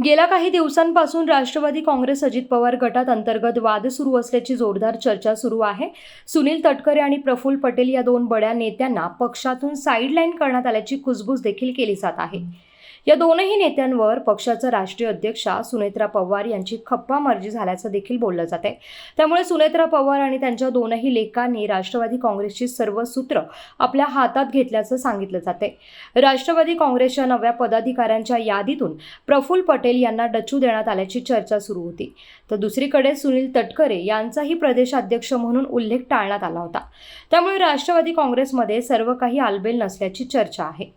गेल्या काही दिवसांपासून राष्ट्रवादी काँग्रेस अजित पवार गटात अंतर्गत वाद सुरू असल्याची जोरदार चर्चा सुरू आहे। सुनील तटकरे आणि प्रफुल्ल पटेल या दोन बड्या नेत्यांना पक्षातून साईडलाईन करण्यात आल्याची कुजबूज देखील केली जात आहे। या दोनही नेत्यांवर पक्षाच्या राष्ट्रीय अध्यक्षा सुनेत्रा पवार यांची खप्पामर्जी झाल्याचं देखील बोललं जाते। त्यामुळे सुनेत्रा पवार आणि त्यांच्या दोनही लेकांनी राष्ट्रवादी काँग्रेसची सर्व सूत्र आपल्या हातात घेतल्याचं सांगितलं जाते। राष्ट्रवादी काँग्रेसच्या नव्या पदाधिकाऱ्यांच्या यादीतून प्रफुल्ल पटेल यांना डच्चू देण्यात आल्याची चर्चा सुरू होती, तर दुसरीकडे सुनील तटकरे यांचाही प्रदेशाध्यक्ष म्हणून उल्लेख टाळण्यात आला होता। त्यामुळे राष्ट्रवादी काँग्रेसमध्ये सर्व काही आलबेल नसल्याची चर्चा आहे।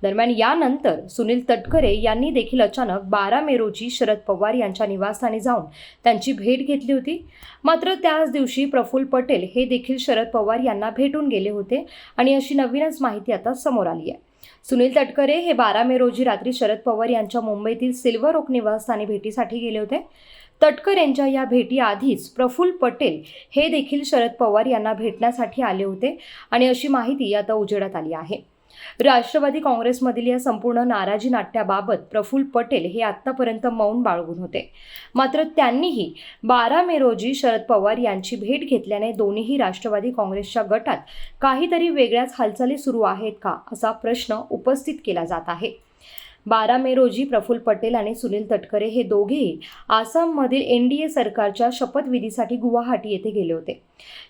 दरम्यान यानंतर सुनील तटकरे यांनी देखील अचानक 12 मे रोजी शरद पवार यांच्या निवासस्थानी जाऊन त्यांची भेट घेतली होती। मात्र त्याच दिवशी प्रफुल्ल पटेल हे देखील शरद पवार यांना भेटून गेले होते आणि अशी नवीनच माहिती आता समोर आली आहे। सुनील तटकरे हे 12 मे रोजी रात्री शरद पवार यांच्या मुंबईतील सिल्वर ओक निवासस्थानी भेटीसाठी गेले होते। तटकरेंच्या या भेटीआधीच प्रफुल्ल पटेल हे देखील शरद पवार यांना भेटण्यासाठी आले होते आणि अशी माहिती आता उजेडात आली आहे। राष्ट्रवादी काँग्रेसमधील या संपूर्ण नाराजी नाट्याबाबत प्रफुल्ल पटेल हे आतापर्यंत मौन बाळगून होते। मात्र त्यांनीही 12 मे रोजी शरद पवार यांची भेट घेतल्याने दोन्ही राष्ट्रवादी काँग्रेसच्या गटात काहीतरी वेगळ्याच हालचाली सुरू आहेत का असा प्रश्न उपस्थित केला जात आहे। 12 मे रोजी प्रफुल्ल पटेल आणि सुनील तटकरे हे दोघेही आसाममधील NDA सरकारच्या शपथविधीसाठी गुवाहाटी येथे गेले होते।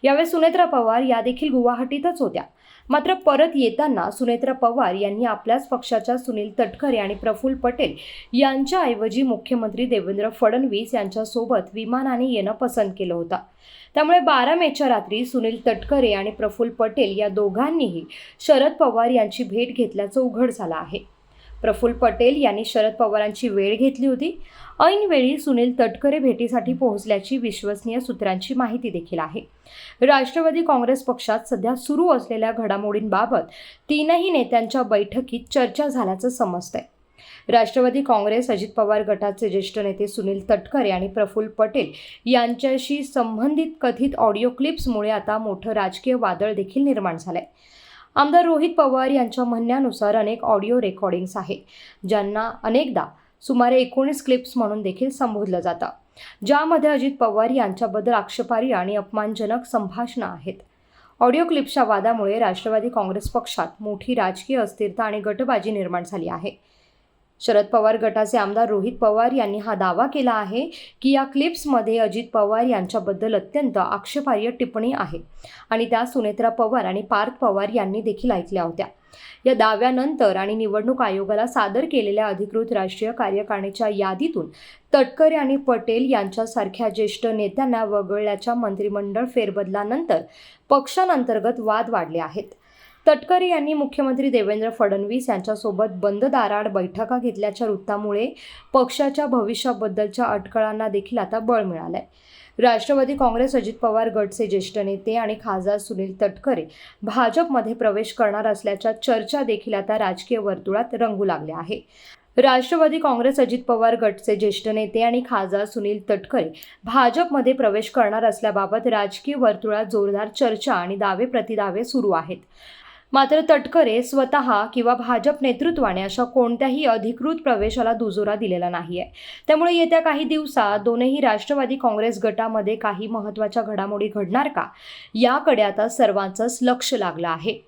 यावेळी सुनेत्रा पवार या देखील गुवाहाटीतच होत्या। मात्र परत येताना सुनेत्रा पवार यांनी आपल्याच पक्षाच्या सुनील तटकरे आणि प्रफुल्ल पटेल यांच्याऐवजी मुख्यमंत्री देवेंद्र फडणवीस यांच्यासोबत विमानाने येणं पसंत केलं होतं। त्यामुळे 12 मेच्या रात्री सुनील तटकरे आणि प्रफुल्ल पटेल या दोघांनीही शरद पवार यांची भेट घेतल्याचं उघड झालं आहे। प्रफुल्ल पटेल यांनी शरद पवारांची वेळ घेतली होती। ऐनवेळी सुनील तटकरे भेटीसाठी पोहोचल्याची विश्वसनीय सूत्रांची माहिती देखील आहे। राष्ट्रवादी काँग्रेस पक्षात सध्या सुरू असलेल्या घडामोडींबाबत तीनही नेत्यांच्या बैठकीत चर्चा झाल्याचं समजतंय। राष्ट्रवादी काँग्रेस अजित पवार गटाचे ज्येष्ठ नेते सुनील तटकरे आणि प्रफुल्ल पटेल यांच्याशी संबंधित कथित ऑडिओ क्लिप्समुळे आता मोठं राजकीय वादळ देखील निर्माण झालंय। आमदार रोहित पवार यांच्या म्हणण्यानुसार अनेक ऑडिओ रेकॉर्डिंग्स आहेत, ज्यांना अनेकदा सुमारे 19 क्लिप्स म्हणून देखील संबोधलं जातं, ज्यामध्ये अजित पवार यांच्याबद्दल आक्षेपार्ह आणि अपमानजनक संभाषणं आहेत। ऑडिओ क्लिप्सच्या वादामुळे राष्ट्रवादी काँग्रेस पक्षात मोठी राजकीय अस्थिरता आणि गटबाजी निर्माण झाली आहे। शरद पवार गटाचे आमदार रोहित पवार यांनी हा दावा केला आहे की या क्लिप्समध्ये अजित पवार यांच्याबद्दल अत्यंत आक्षेपार्ह टिप्पणी आहे आणि त्या सुनेत्रा पवार आणि पार्थ पवार यांनी देखील ऐकल्या होत्या। या दाव्यानंतर आणि निवडणूक आयोगाला सादर केलेल्या अधिकृत राष्ट्रीय कार्यकारिणीच्या यादीतून तटकरे आणि पटेल यांच्यासारख्या ज्येष्ठ नेत्यांना वगळल्याच्या मंत्रिमंडळ फेरबदलानंतर पक्षांतर्गत वाद वाढले आहेत। तटकरे यांनी मुख्यमंत्री देवेंद्र फडणवीस यांच्यासोबत बंद दाराआड बैठका घेतल्याच्या वृत्तामुळे पक्षाच्या भविष्याबद्दलच्या अटकळांना देखील आता बळ मिळालंय। राष्ट्रवादी काँग्रेस अजित पवार गटचे ज्येष्ठ नेते आणि खासदार सुनील तटकरे भाजपमध्ये प्रवेश करणार असल्याच्या चर्चा देखील आता राजकीय वर्तुळात रंगू लागल्या आहे। राष्ट्रवादी काँग्रेस अजित पवार गटचे ज्येष्ठ नेते आणि खासदार सुनील तटकरे भाजपमध्ये प्रवेश करणार असल्याबाबत राजकीय वर्तुळात जोरदार चर्चा आणि दावे प्रतिदावे सुरू आहेत। मात्र तटकरे स्वतः किंवा भाजप नेतृत्वाने अशा कोणत्याही अधिकृत प्रवेशाला दुजोरा दिलेला नाहीये। त्यामुळे येत्या काही दिवसात दोनही राष्ट्रवादी काँग्रेस गटामध्ये काही महत्त्वाच्या घडामोडी घडणार का, याकडे आता सर्वांचंच लक्ष लागलं आहे।